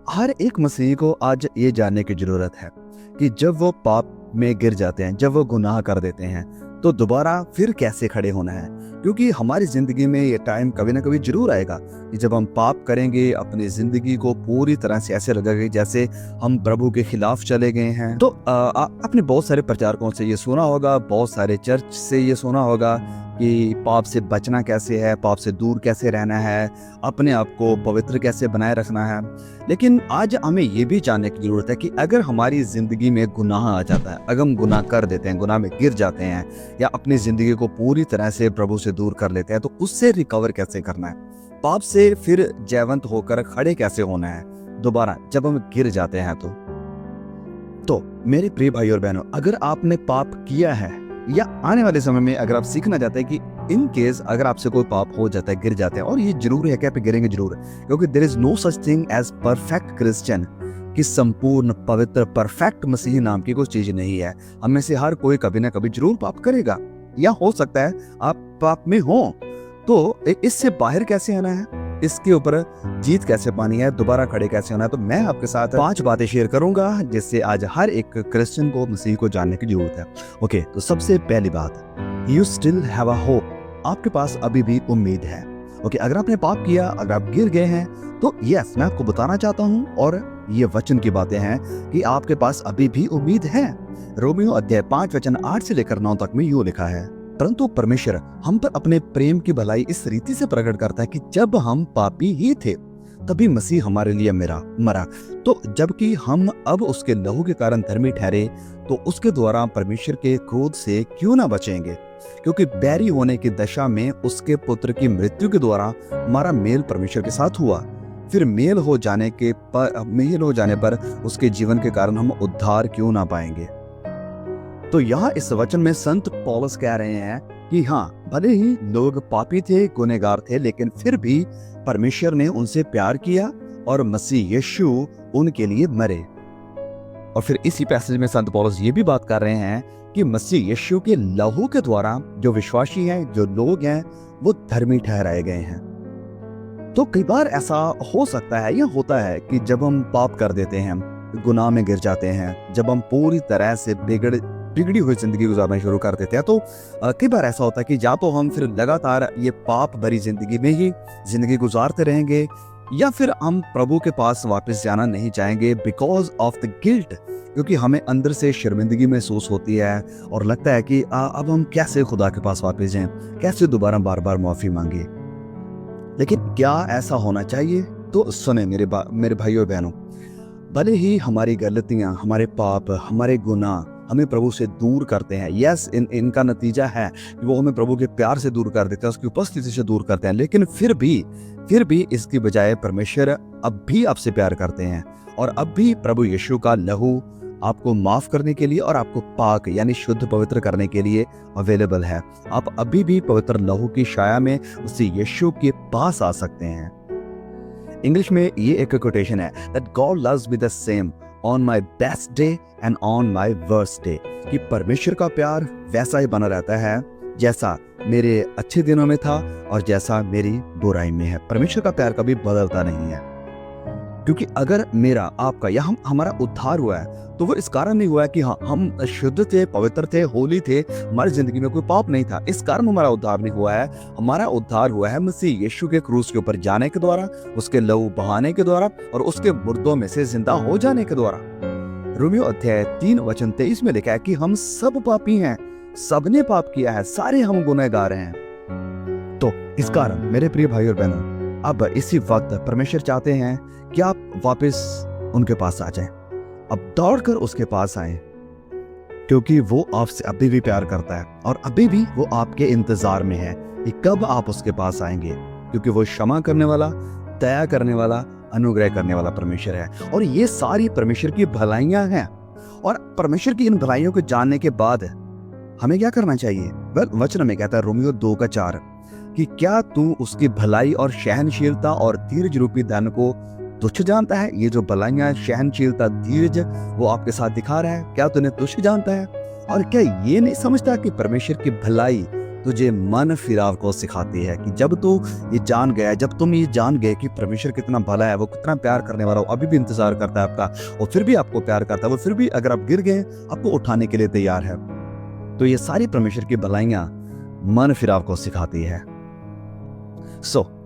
हर एक मसीही को आज ये जानने की ज़रूरत है कि जब वो पाप में गिर जाते हैं, जब वो गुनाह कर देते हैं, तो दोबारा फिर कैसे खड़े होना है। क्योंकि हमारी ज़िंदगी में ये टाइम कभी ना कभी ज़रूर आएगा कि जब हम पाप करेंगे, अपनी ज़िंदगी को पूरी तरह से ऐसे लगेगा जैसे हम प्रभु के खिलाफ चले गए हैं। तो आपने बहुत सारे प्रचारकों से ये सुना होगा, बहुत सारे चर्च से ये सुना होगा कि पाप से बचना कैसे है, पाप से दूर कैसे रहना है, अपने आप को पवित्र कैसे बनाए रखना है। लेकिन आज हमें ये भी जानने की ज़रूरत है कि अगर हमारी ज़िंदगी में गुनाह आ जाता है, अगर हम गुनाह कर देते हैं, गुनाह में गिर जाते हैं या अपनी ज़िंदगी को पूरी तरह से प्रभु से दूर कर लेते हैं, तो उससे रिकवर कैसे करना है, पाप से फिर जयवंत होकर खड़े कैसे होना है दोबारा जब हम गिर जाते हैं। तो मेरे प्रिय भाई और बहनों, अगर आपने पाप किया है या आने वाले समय में अगर आप सीखना चाहते हैं कि इन केस अगर आपसे कोई पाप हो जाता है, गिर जाते हैं, और ये जरूर है कि आप गिरेंगे जरूर, क्योंकि there is no such thing as perfect Christian, कि संपूर्ण पवित्र परफेक्ट मसीही नाम की कोई चीज नहीं है। हम में से हर कोई कभी ना कभी जरूर पाप करेगा, या हो सकता है आप पाप में हो। तो इससे बाहर कैसे आना है, इसके ऊपर जीत कैसे पानी है, दोबारा खड़े कैसे होना है, तो मैं आपके साथ 5 बातें शेयर करूंगा जिससे आज हर एक क्रिश्चियन को, मसीह को जानने की जरूरत है। ओके, तो सबसे पहली बात, you still have a hope, आपके पास अभी भी उम्मीद है। ओके, अगर आपने पाप किया, अगर आप गिर गए हैं, तो यस, मैं आपको बताना चाहता हूं, और ये वचन की बातें हैं कि आपके पास अभी भी उम्मीद है। रोमियो अध्याय 5 वचन 8 से लेकर 9 तक में यूं लिखा है, परंतु परमेश्वर हम पर अपने प्रेम की भलाई इस रीति से प्रकट करता है कि जब हम पापी ही थे तभी मसीह हमारे लिए मरा। तो जबकि हम अब उसके लहू के कारण धर्मी ठहरे, तो उसके द्वारा परमेश्वर के क्रोध से क्यों ना बचेंगे, क्योंकि बैरी होने की दशा में उसके पुत्र की मृत्यु के द्वारा हमारा मेल परमेश्वर के साथ हुआ। फिर मेल हो जाने पर उसके जीवन के कारण हम उद्धार क्यों ना पाएंगे। तो यहाँ इस वचन में संत पौलुस कह रहे हैं कि हाँ, भले ही लोग पापी थे, गुनहगार थे, लेकिन फिर भी परमेश्वर ने उनसे प्यार किया और मसीह यीशु उनके लिए मरे। और फिर इसी पैसेज में संत पौलुस ये भी बात कर रहे हैं कि मसीह यीशु के लहू के द्वारा जो विश्वासी हैं, जो लोग हैं, वो धर्मी ठहराए गए हैं। तो कई बार ऐसा हो सकता है या होता है कि जब हम पाप कर देते हैं, गुनाह में गिर जाते हैं, जब हम पूरी तरह से बिगड़ी हुई जिंदगी गुजारना शुरू कर देते हैं, तो कई बार ऐसा होता है कि या तो हम फिर लगातार ये पाप भरी जिंदगी में ही जिंदगी गुजारते रहेंगे, या फिर हम प्रभु के पास वापस जाना नहीं चाहेंगे बिकॉज ऑफ द गिल्ट, क्योंकि हमें अंदर से शर्मिंदगी महसूस होती है और लगता है कि अब हम कैसे खुदा के पास वापस जाएं, कैसे दोबारा बार बार माफी मांगे। लेकिन क्या ऐसा होना चाहिए? तो सुने मेरे भाइयों बहनों, भले ही हमारी गलतियां, हमारे पाप, हमारे गुनाह हमें प्रभु से दूर करते हैं, यस, इनका नतीजा है कि वो हमें प्रभु के प्यार से दूर कर देते हैं, उसकी उपस्थिति से दूर करते हैं, लेकिन फिर भी इसकी बजाय परमेश्वर अब भी आपसे प्यार करते हैं, और अब भी प्रभु यीशु का लहू आपको माफ करने के लिए और आपको पाक यानी शुद्ध पवित्र करने के लिए अवेलेबल है। आप अभी भी पवित्र लहू की छाया में उसी यीशु के पास आ सकते हैं। इंग्लिश में ये एक कोटेशन है, that God loves me the same on my best day and on my worst day, कि परमेश्वर का प्यार वैसा ही बना रहता है जैसा मेरे अच्छे दिनों में था और जैसा मेरी बुराई में है। परमेश्वर का प्यार कभी बदलता नहीं है, क्योंकि अगर मेरा, आपका या हमारा उद्धार हुआ है, तो वो इस कारण नहीं हुआ है कि हाँ, हम शुद्ध थे, पवित्र थे, होली थे, हमारी जिंदगी में कोई पाप नहीं था, इस कारण हमारा उद्धार नहीं हुआ है। हमारा उद्धार हुआ है मसीह यीशु के क्रूस के ऊपर जाने के द्वारा, उसके लहू बहाने के द्वारा और उसके मुर्दों में से जिंदा हो जाने के द्वारा। रोमियो अध्याय 3 वचन 23 में लिखा है कि हम सब पापी हैं, सबने पाप किया है, सारे हम गुनहगार हैं। तो इस कारण मेरे प्रिय भाई और बहनों, अब इसी वक्त परमेश्वर चाहते हैं कि आप वापस उनके पास आ जाएं, अब दौड़कर उसके पास आएं, क्योंकि वो आपसे अभी भी प्यार करता है और अभी भी वो आपके इंतजार में है कि कब आप उसके पास आएंगे, क्योंकि वो क्षमा करने वाला, दया करने वाला, अनुग्रह करने वाला परमेश्वर है। और ये सारी परमेश्वर की भलाइयां हैं, और परमेश्वर की इन भलाइयों को जानने के बाद हमें क्या करना चाहिए? वचन में कहता है रोमियो 2:4 कि क्या तू उसकी भलाई और सहनशीलता और धीरज रूपी धन को तुच्छ जानता है? ये जो भलाइयां, सहनशीलता, धीरज वो आपके साथ दिखा रहा है, क्या तूने तुच्छ जानता है? और क्या ये नहीं समझता कि परमेश्वर की भलाई, तुझे मन फिराव को सिखाती है कि जब तू ये जान गया, जब तुम ये जान गए कि परमेश्वर कितना भला है, वो कितना प्यार करने वाला, वो अभी भी इंतजार करता है आपका, और फिर भी आपको प्यार करता है, वो फिर भी अगर आप गिर गए आपको उठाने के लिए तैयार है। तो ये सारी परमेश्वर की भलाइयां मन फिराव को सिखाती है।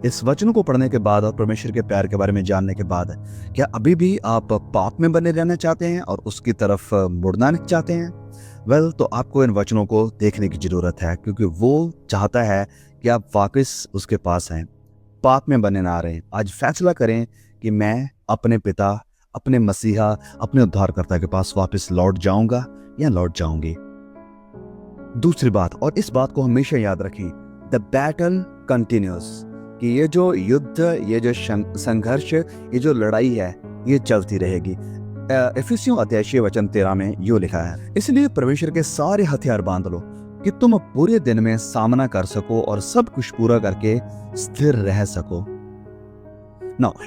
इस वचन को पढ़ने के बाद और परमेश्वर के प्यार के बारे में जानने के बाद, क्या अभी भी आप पाप में बने रहना चाहते हैं और उसकी तरफ मुड़ना नहीं चाहते हैं? तो आपको इन वचनों को देखने की जरूरत है, क्योंकि वो चाहता है कि आप वापस उसके पास आए, पाप में बने ना रहें। आज फैसला करें कि मैं अपने पिता, अपने मसीहा, अपने उद्धारकर्ता के पास वापस लौट जाऊंगा या लौट जाऊंगी। दूसरी बात, और इस बात को हमेशा याद रखें, द बैटल कंटिन्यूस, कि ये जो युद्ध, ये जो संघर्ष, ये जो लड़ाई है, ये चलती रहेगी। इफिसियों अध्याय 6 वचन 13 में यूं लिखा है, इसलिए परमेश्वर के सारे हथियार बांध लो कि तुम पूरे दिन में सामना कर सको और सब कुछ पूरा करके स्थिर रह सको।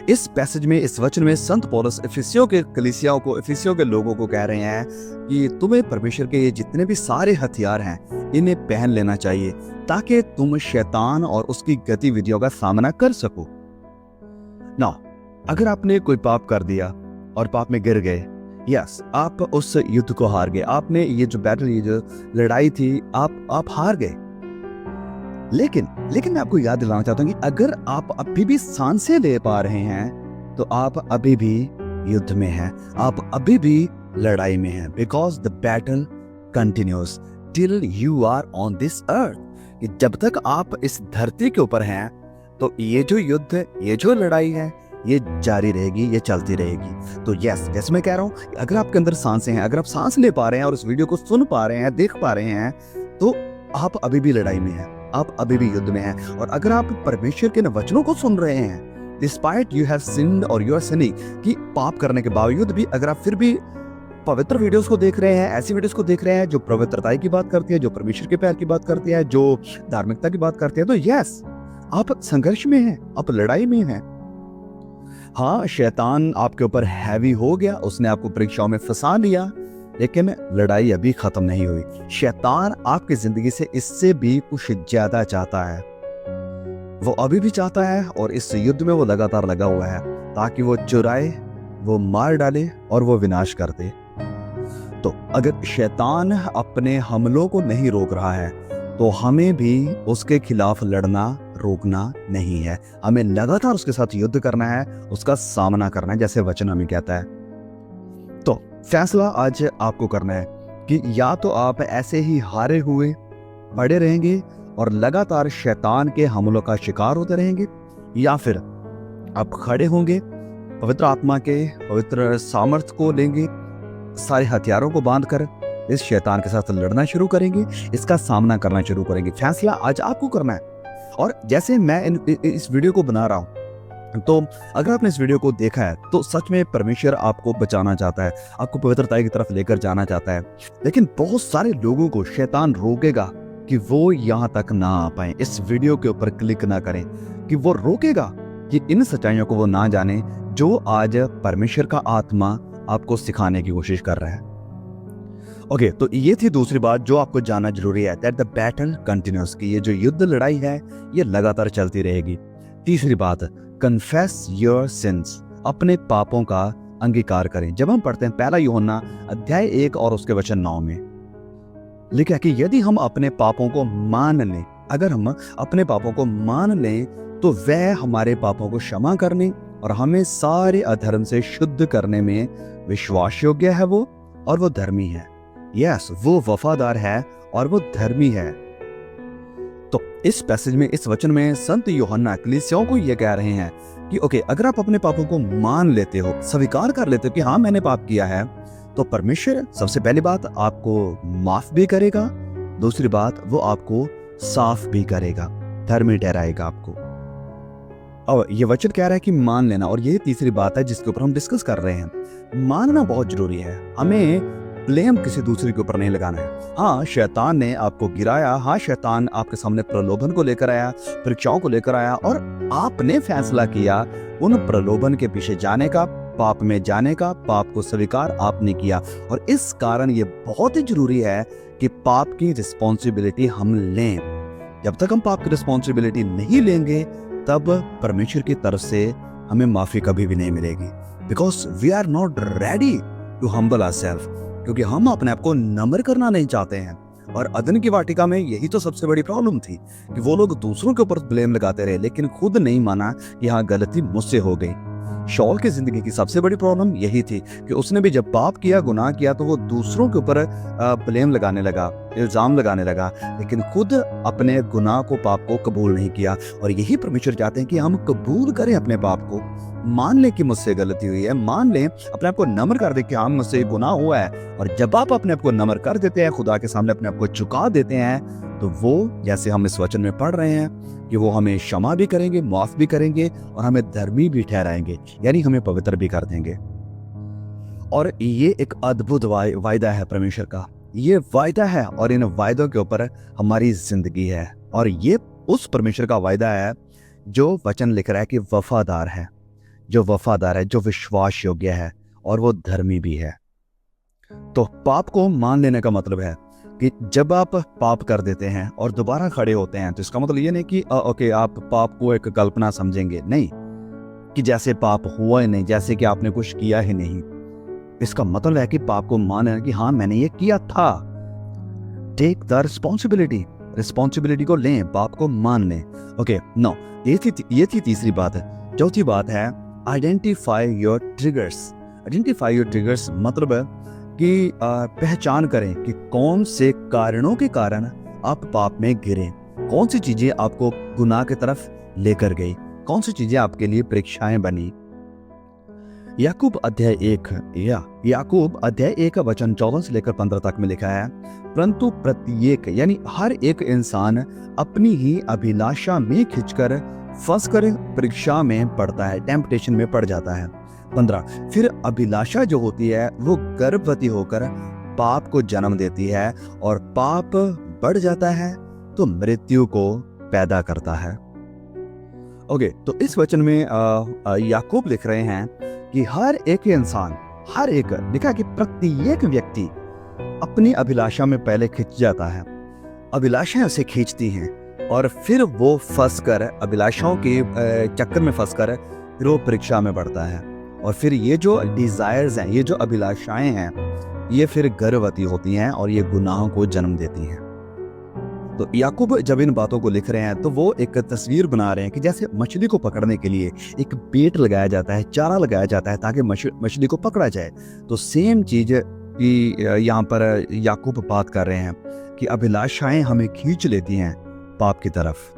इस पैसेज में, इस वचन में संत पौलुस इफिसियों के कलीसियाओं को, इफिसियों के लोगों को कह रहे हैं कि तुम्हें परमेश्वर के ये जितने भी सारे हथियार हैं, इन्हें पहन लेना चाहिए ताकि तुम शैतान और उसकी गतिविधियों का सामना कर सको। अगर आपने कोई पाप कर दिया और पाप में गिर गए, यस, आप उस युद्ध को हार गए, आपने ये जो बैटल, ये जो लड़ाई थी, आप हार गए। लेकिन मैं आपको याद दिलाना चाहता हूं कि अगर आप अभी भी सांसें ले पा रहे हैं तो आप अभी भी युद्ध में हैं, आप अभी भी लड़ाई में हैं, because the battle continues till you are on this earth. कि जब तक आप इस धरती के ऊपर हैं तो ये जो युद्ध, ये जो लड़ाई है, ये जारी रहेगी, ये चलती रहेगी। तो यस, जैसे मैं कह रहा हूं, अगर आपके अंदर सांसें हैं, अगर आप सांस ले पा रहे हैं और इस वीडियो को सुन पा रहे हैं, देख पा रहे हैं, तो आप अभी भी लड़ाई में हैं, आप अभी भी युद्ध में हैं। और अगर आप परमेश्वर के वचनों को सुन रहे हैं, डिस्पाइट यू हैव सिन्ड और यू आर सिनिंग, कि पाप करने के बावजूद भी अगर आप फिर भी पवित्र वीडियोस को देख रहे हैं, ऐसी वीडियोस को देख रहे हैं जो पवित्रता की बात करती है, जो परमेश्वर के प्यार की बात करती है, जो धार्मिकता की बात करती है, तो यस, आप संघर्ष में हैं, आप लड़ाई में हैं। हाँ, शैतान आपके ऊपर हैवी हो गया, उसने आपको परीक्षाओं में फंसा लिया, लेकिन लड़ाई अभी खत्म नहीं हुई। शैतान आपकी जिंदगी से इससे भी कुछ ज्यादा चाहता है, वो अभी भी चाहता है, और इस युद्ध में वो लगातार लगा हुआ है ताकि वो चुराए, वो मार डाले और वो विनाश कर दे। तो अगर शैतान अपने हमलों को नहीं रोक रहा है तो हमें भी उसके खिलाफ लड़ना रोकना नहीं है, हमें लगातार उसके साथ युद्ध करना है, उसका सामना करना है, जैसे वचन हमें कहता है। तो फैसला आज आपको करना है कि या तो आप ऐसे ही हारे हुए पड़े रहेंगे और लगातार शैतान के हमलों का शिकार होते रहेंगे, या फिर आप खड़े होंगे, पवित्र आत्मा के पवित्र सामर्थ्य को लेंगे, सारे हथियारों को बांधकर इस शैतान के साथ लड़ना शुरू करेंगे, इसका सामना करना शुरू करेंगे। फैसला आज आपको करना है। और जैसे मैं इस वीडियो को बना रहा हूं, तो अगर आपने इस वीडियो को देखा है तो सच में परमेश्वर आपको बचाना चाहता है, आपको पवित्रता की तरफ लेकर जाना चाहता है, लेकिन बहुत सारे लोगों को शैतान रोकेगा कि वो यहां तक ना आ पाए, इस वीडियो के ऊपर क्लिक ना करें, कि वो रोकेगा कि इन सच्चाइयों को वो ना जाने जो आज परमेश्वर का आत्मा आपको सिखाने की कोशिश कर रहा है। ओके, तो ये थी दूसरी बात जो आपको जानना जरूरी है, दैट द बैटल कंटिन्यूस, कि ये जो युद्ध लड़ाई है ये लगातार चलती रहेगी। तीसरी बात, कन्फेस योर सिंस, अपने पापों का अंगीकार करें। जब हम पढ़ते हैं पहला यूहन्ना अध्याय 1 और उसके वचन 9 में लिखा है कि यदि हम अपने पापों को मान लें, अगर हम अपने पापों को मान लें तो वह हमारे पापों को क्षमा करने और हमें सारे अधर्म से शुद्ध करने में विश्वास योग्य है वो, और वो धर्मी है। यस, वो वफादार है और वो धर्मी है। तो इस पैसेज में, इस वचन में संत यूहन्ना कलीसियाओं को ये कह रहे हैं कि ओके, अगर आप अपने पापों को मान लेते हो, स्वीकार कर लेते हो कि हाँ मैंने पाप किया है, तो परमेश्वर सबसे पहली बात आपको माफ भी करेगा, दूसरी बात वो आपको साफ भी करेगा, धर्मी ठहराएगा आपको। और ये वचन कह रहा है कि मान लेना, और ये तीसरी बात है जिसके ऊपर हम डिस्कस कर रहे हैं। मानना बहुत जरूरी है, हमें ब्लेम किसी दूसरे के ऊपर नहीं लगाना है। हाँ, शैतान ने आपको गिराया, हाँ शैतान आपके सामने प्रलोभन को लेकर आया, परीक्षाओं को लेकर आया, और आपने फैसला किया उन प्रलोभन के पीछे जाने का, पाप में जाने का, पाप को स्वीकार आपने किया। और इस कारण ये बहुत ही जरूरी है कि पाप की रिस्पॉन्सिबिलिटी हम लें, जब तक हम पाप की रिस्पॉन्सिबिलिटी नहीं लेंगे तब परमेश्वर की तरफ से हमें माफी कभी भी नहीं मिलेगी, because we are not ready to humble ourselves, क्योंकि हम अपने आप को नम्र करना नहीं चाहते हैं। और अदन की वाटिका में यही तो सबसे बड़ी प्रॉब्लम थी कि वो लोग दूसरों के ऊपर ब्लेम लगाते रहे, लेकिन खुद नहीं माना कि हाँ गलती मुझसे हो गई। शॉल की जिंदगी की सबसे बड़ी प्रॉब्लम यही थी कि उसने भी जब पाप किया, गुनाह किया, तो वो दूसरों के ऊपर ब्लेम लगाने लगा, इल्जाम लगाने लगा, लेकिन खुद अपने गुनाह को, पाप को कबूल नहीं किया। और यही परमेश्वर चाहते हैं कि हम कबूल करें अपने पाप को, मान लें कि मुझसे गलती हुई है, मान लें, अपने आप को नम्र कर दे कि हाँ मुझसे गुनाह हुआ है। और जब आप अपने आप को नम्र कर देते हैं, खुदा के सामने अपने आप को झुका देते हैं, तो वो, जैसे हम इस वचन में पढ़ रहे हैं, कि वो हमें क्षमा भी करेंगे, माफ भी करेंगे और हमें धर्मी भी ठहराएंगे, यानी हमें पवित्र भी कर देंगे। और ये एक अद्भुत वायदा है परमेश्वर का, ये वायदा है और इन वायदों के ऊपर हमारी जिंदगी है। और ये उस परमेश्वर का वायदा है जो वचन लिख रहा है कि वफादार है, जो वफादार है, जो विश्वास योग्य है और वो धर्मी भी है। तो पाप को मान लेने का मतलब है कि जब आप पाप कर देते हैं और दोबारा खड़े होते हैं, तो इसका मतलब ये नहीं कि ओके आप पाप को एक कल्पना समझेंगे, नहीं, कि जैसे पाप हुआ ही नहीं, जैसे कि आपने कुछ किया ही नहीं। इसका मतलब है कि पाप को मान लेना कि हाँ मैंने ये किया था। टेक द रिस्पॉन्सिबिलिटी को लें, पाप को मान लें। ओके नो, ये थी तीसरी बात है। चौथी बात है आइडेंटिफाई योर ट्रिगर्स मतलब है कि पहचान करें कि कौन से कारणों के कारण आप पाप में गिरे, कौन सी चीजें आपको गुनाह की तरफ लेकर गई, कौन सी चीजें आपके लिए परीक्षाएं बनी। याकूब अध्याय 1 का वचन 14 से लेकर 15 तक में लिखा है, परंतु प्रत्येक यानी हर एक इंसान अपनी ही अभिलाषा में खिंचकर फंसकर परीक्षा में पड़ता है, टेम्पटेशन में पड़ जाता है। 15, फिर अभिलाषा जो होती है वो गर्भवती होकर पाप को जन्म देती है, और पाप बढ़ जाता है तो मृत्यु को पैदा करता है। ओके, तो इस वचन में याकूब लिख रहे हैं कि हर एक इंसान, लिखा कि प्रत्येक व्यक्ति अपनी अभिलाषा में पहले खिंच जाता है, अभिलाषाएं उसे खींचती हैं और फिर वो फंसकर, अभिलाषाओं के चक्कर में फंसकर फिर वो परीक्षा में पड़ता है। और फिर ये जो डिजायर्स हैं, ये जो अभिलाषाएं हैं, ये फिर गर्भवती होती हैं और ये गुनाहों को जन्म देती हैं। तो याकूब जब इन बातों को लिख रहे हैं तो वो एक तस्वीर बना रहे हैं कि जैसे मछली को पकड़ने के लिए एक बेट लगाया जाता है, चारा लगाया जाता है ताकि मछली को पकड़ा जाए। तो सेम चीज की यहाँ पर याकूब बात कर रहे हैं कि अभिलाषाएं हमें खींच लेती हैं पाप की तरफ।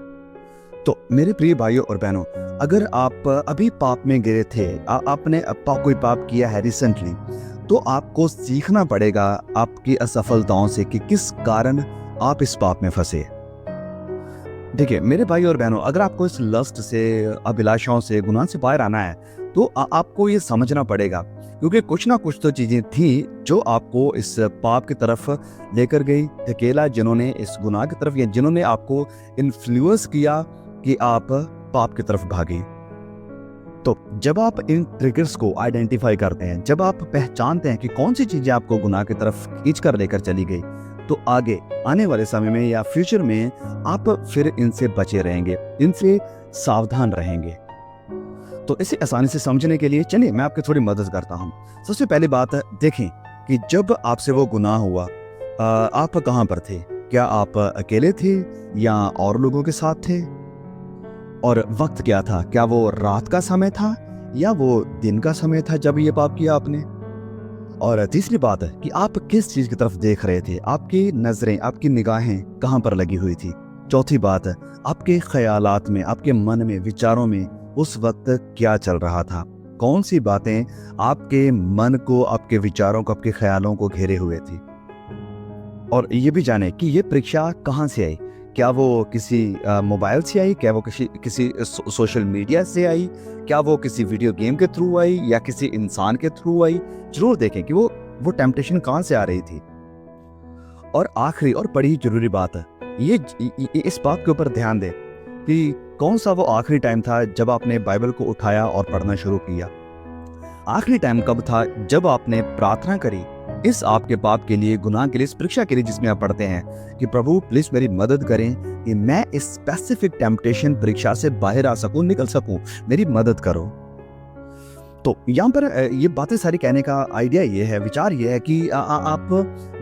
तो मेरे प्रिय भाइयों और बहनों, अगर आप अभी पाप में गिरे थे, आपने कोई पाप किया है रिसेंटली, तो आपको सीखना पड़ेगा आपकी असफलताओं से कि किस कारण आप इस पाप में फंसे। देखिए मेरे भाई और बहनों, अगर आपको इस लस्ट से, अभिलाषाओं से, गुनाह से बाहर आना है तो आपको ये समझना पड़ेगा, क्योंकि कुछ ना कुछ तो चीजें थी जो आपको इस पाप की तरफ लेकर गई, धकेला, जिन्होंने इस गुनाह की तरफ, या जिन्होंने आपको इन्फ्लुएंस किया कि आप पाप की तरफ भागे। तो जब आप इन ट्रिगर्स को आइडेंटिफाई करते हैं, जब आप पहचानते हैं कि कौन सी चीजें आपको गुनाह की तरफ खींच कर लेकर चली गई, तो आगे आने वाले समय में या फ्यूचर में आप फिर इनसे बचे रहेंगे, इनसे सावधान रहेंगे। तो इसे आसानी से समझने के लिए चलिए मैं आपकी थोड़ी मदद करता हूँ। सबसे पहली बात देखें कि जब आपसे वो गुनाह हुआ, आप कहाँ पर थे? क्या आप अकेले थे या और लोगों के साथ थे? और वक्त क्या था? क्या वो रात का समय था या वो दिन का समय था जब ये पाप किया आपने? और तीसरी बात है कि आप किस चीज की तरफ देख रहे थे, आपकी नजरें, आपकी निगाहें कहां पर लगी हुई थी। चौथी बात है आपके ख्यालात में, आपके मन में, विचारों में उस वक्त क्या चल रहा था, कौन सी बातें आपके मन को, आपके विचारों को, आपके ख्यालों को घेरे हुए थी। और ये भी जाने कि ये परीक्षा कहाँ से आई, क्या वो किसी मोबाइल से आई, क्या वो किसी सोशल मीडिया से आई, क्या वो किसी वीडियो गेम के थ्रू आई या किसी इंसान के थ्रू आई। जरूर देखें कि वो टेम्पटेशन कहाँ से आ रही थी। और आखिरी और बड़ी जरूरी बात है, ये इस बात के ऊपर ध्यान दें कि कौन सा वो आखिरी टाइम था जब आपने बाइबल को उठाया और पढ़ना शुरू किया। आखिरी टाइम कब था जब आपने प्रार्थना करी इस आपके पाप के लिए, गुनाह के लिए, इस परीक्षा के लिए जिसमें आप पढ़ते हैं कि प्रभु प्लीज मेरी मदद करें कि मैं इस स्पेसिफिक टेम्पटेशन परीक्षा से बाहर आ सकूं, निकल सकूं, मेरी मदद करो। तो यहाँ पर ये बातें सारी कहने का आइडिया ये है, विचार ये है कि आप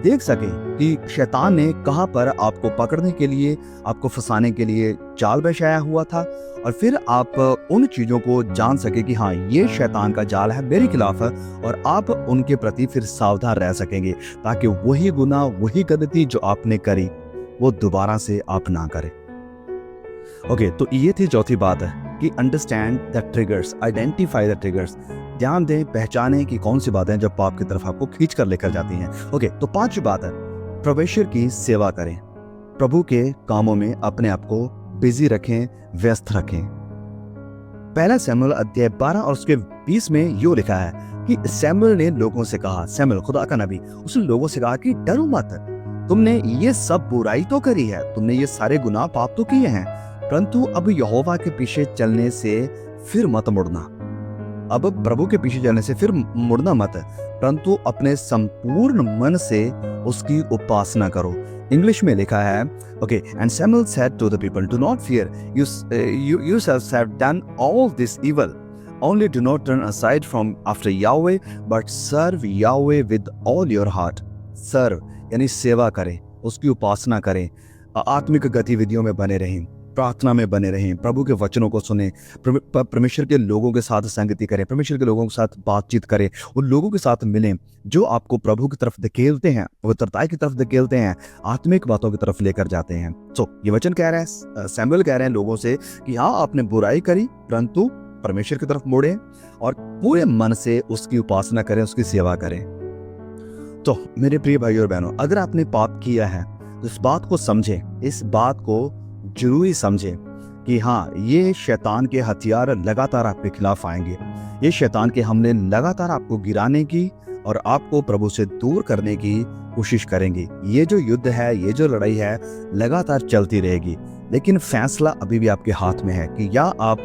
देख सकें कि शैतान ने कहाँ पर आपको पकड़ने के लिए, आपको फंसाने के लिए जाल बिछाया हुआ था, और फिर आप उन चीज़ों को जान सके कि हाँ, ये शैतान का जाल है मेरे खिलाफ है, और आप उनके प्रति फिर सावधान रह सकेंगे, ताकि वही गुनाह, वही गलती जो आपने करी वो दोबारा से आप ना करें। ओके, तो ये थी चौथी बात है कि understand the triggers, identify the triggers. ध्यान दें, पहचानें कि कौन सी बातें जब पाप की तरफ आपको खींच कर लेकर जाती हैं। ओके, तो पांचवी बात है, परमेश्वर की सेवा करें, प्रभु के कामों में अपने आप को बिजी रखें, व्यस्त रखें। पहला सैमुएल अध्याय 12 और उसके 20 में यूं लिखा है कि सैमुएल ने लोगों से कहा, सैमुएल खुदा का नबी, उसने लोगों से कहा कि डरो मत, तुमने ये सब बुराई तो करी है, तुमने ये सारे गुनाह पाप तो किए हैं, परंतु अब यहोवा के पीछे चलने से फिर मत मुड़ना। अब प्रभु के पीछे चलने से फिर मुड़ना मत, परंतु अपने संपूर्ण मन से उसकी उपासना करो। इंग्लिश में लिखा है, okay, and Samuel said to the people, do not fear, you yourselves have done all this evil, only do not turn aside from after Yahweh, but serve Yahweh with all your heart। सर्व यानी सेवा करें, उसकी उपासना करें, आत्मिक गतिविधियों में बने रहें, प्रार्थना में बने रहें, प्रभु के वचनों को सुने, परमेश्वर के लोगों के साथ संगति करें, परमेश्वर के लोगों के साथ बातचीत करें, उन लोगों के साथ मिलें जो आपको प्रभु की तरफ धकेलते हैं, पवित्रता की तरफ धकेलते हैं, आत्मिक बातों की तरफ लेकर जाते हैं। ये वचन कह रहे हैं, सैमुएल कह रहे हैं लोगों से कि हाँ, आपने बुराई करी, परंतु परमेश्वर की तरफ मुड़े और पूरे मन से उसकी उपासना करें, उसकी सेवा करें। तो मेरे प्रिय भाइयों और बहनों, अगर आपने पाप किया है तो इस बात को समझें, इस बात को जरूरी समझें कि हाँ, ये शैतान के हथियार लगातार आपके खिलाफ आएंगे, ये शैतान के हमले लगातार आपको गिराने की और आपको प्रभु से दूर करने की कोशिश करेंगे। ये जो युद्ध है, ये जो लड़ाई है, लगातार चलती रहेगी, लेकिन फैसला अभी भी आपके हाथ में है कि या आप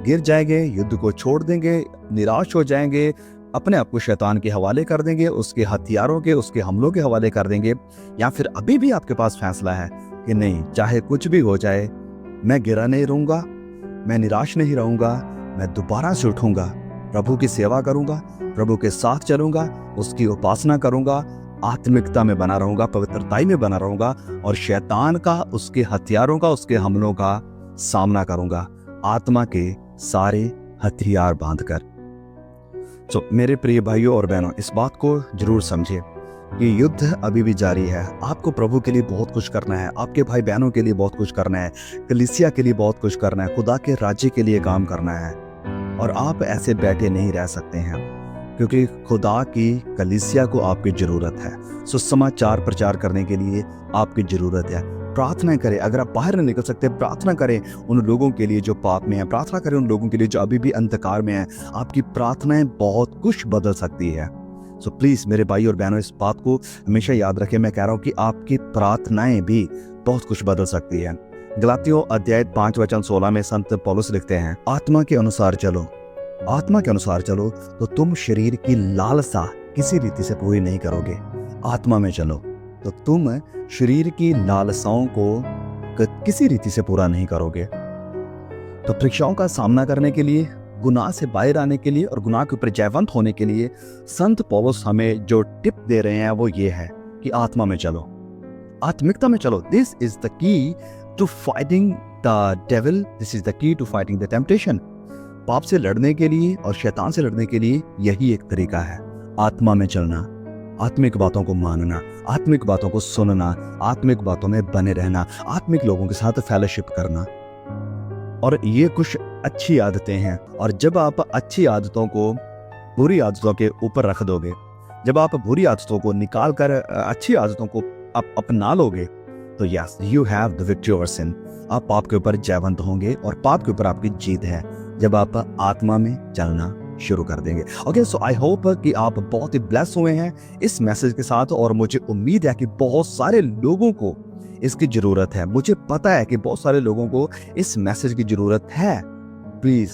गिर जाएंगे, युद्ध को छोड़ देंगे, निराश हो जाएंगे, अपने आप को शैतान के हवाले कर देंगे, उसके हथियारों के, उसके हमलों के हवाले कर देंगे, या फिर अभी भी आपके पास फैसला है कि नहीं, चाहे कुछ भी हो जाए, मैं गिरा नहीं रहूंगा, मैं निराश नहीं रहूंगा, मैं दोबारा से उठूंगा, प्रभु की सेवा करूंगा, प्रभु के साथ चलूंगा, उसकी उपासना करूंगा, आत्मिकता में बना रहूंगा, पवित्रताई में बना रहूंगा, और शैतान का, उसके हथियारों का, उसके हमलों का सामना करूंगा, आत्मा के सारे हथियार बांधकर। मेरे प्रिय भाइयों और बहनों, इस बात को जरूर समझिए कि युद्ध अभी भी जारी है। आपको प्रभु के लिए बहुत कुछ करना है, आपके भाई बहनों के लिए बहुत कुछ करना है, कलीसिया के लिए बहुत कुछ करना है, खुदा के राज्य के लिए काम करना है, और आप ऐसे बैठे नहीं रह सकते हैं, क्योंकि खुदा की कलीसिया को आपकी जरूरत है। सुसमाचार प्रचार करने के लिए आपकी जरूरत है। प्रार्थना करें, अगर आप बाहर नहीं निकल सकते, प्रार्थना करें उन लोगों के लिए जो पाप में है, प्रार्थना करें उन लोगों के लिए जो अभी भी अंधकार में है। आपकी प्रार्थनाएं बहुत कुछ बदल सकती है। प्लीज मेरे भाई और बहनों, इस बात को हमेशा याद रखें। मैं कह रहा हूं कि आपकी प्रार्थनाएं भी बहुत कुछ बदल सकती है। गलातियों अध्याय 5 वचन 16 में संत पौलुस लिखते हैं, आत्मा के अनुसार चलो, आत्मा के अनुसार चलो तो तुम शरीर की लालसा किसी रीति से पूरी नहीं करोगे। आत्मा में चलो तो तुम शरीर की लालसाओं को किसी रीति से पूरा नहीं करोगे। तो परीक्षाओं का सामना करने के लिए, गुनाह से बाहर आने के लिए और गुनाह के ऊपर जयवंत होने के लिए संत पौलुस हमें जो टिप दे रहे हैं वो ये है कि आत्मा में चलो, आत्मिकता में चलो। This is the key to fighting the devil, this is the key to fighting the temptation. पाप से लड़ने के लिए और शैतान से लड़ने के लिए यही एक तरीका है, आत्मा में चलना, आत्मिक बातों को मानना, आत्मिक बातों को सुनना, आत्मिक बातों में बने रहना, आत्मिक लोगों के साथ फेलोशिप करना। और ये कुछ अच्छी आदतें हैं, और जब आप अच्छी आदतों को बुरी आदतों के ऊपर रख दोगे, जब आप बुरी आदतों को निकाल कर अच्छी आदतों को आप अपना लोगे, तो yes, you have the victory over sin. आप पाप के ऊपर जयवंत होंगे और पाप के ऊपर आपकी जीत है जब आप आत्मा में चलना शुरू कर देंगे। ओके, सो आई होप कि आप बहुत ही ब्लेस हुए हैं इस मैसेज के साथ, और मुझे उम्मीद है कि बहुत सारे लोगों को इसकी जरूरत है। मुझे पता है कि बहुत सारे लोगों को इस मैसेज की जरूरत है। प्लीज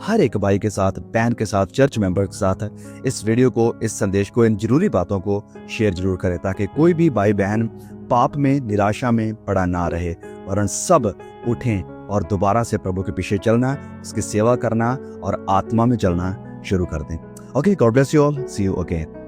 हर एक भाई के साथ, बहन के साथ, चर्च मेंबर के साथ इस वीडियो को, इस संदेश को, इन जरूरी बातों को शेयर जरूर करें, ताकि कोई भी भाई बहन पाप में, निराशा में पड़ा ना रहे, और हम सब उठें और दोबारा से प्रभु के पीछे चलना, उसकी सेवा करना और आत्मा में चलना शुरू कर दें। Okay, God bless you all, see you again.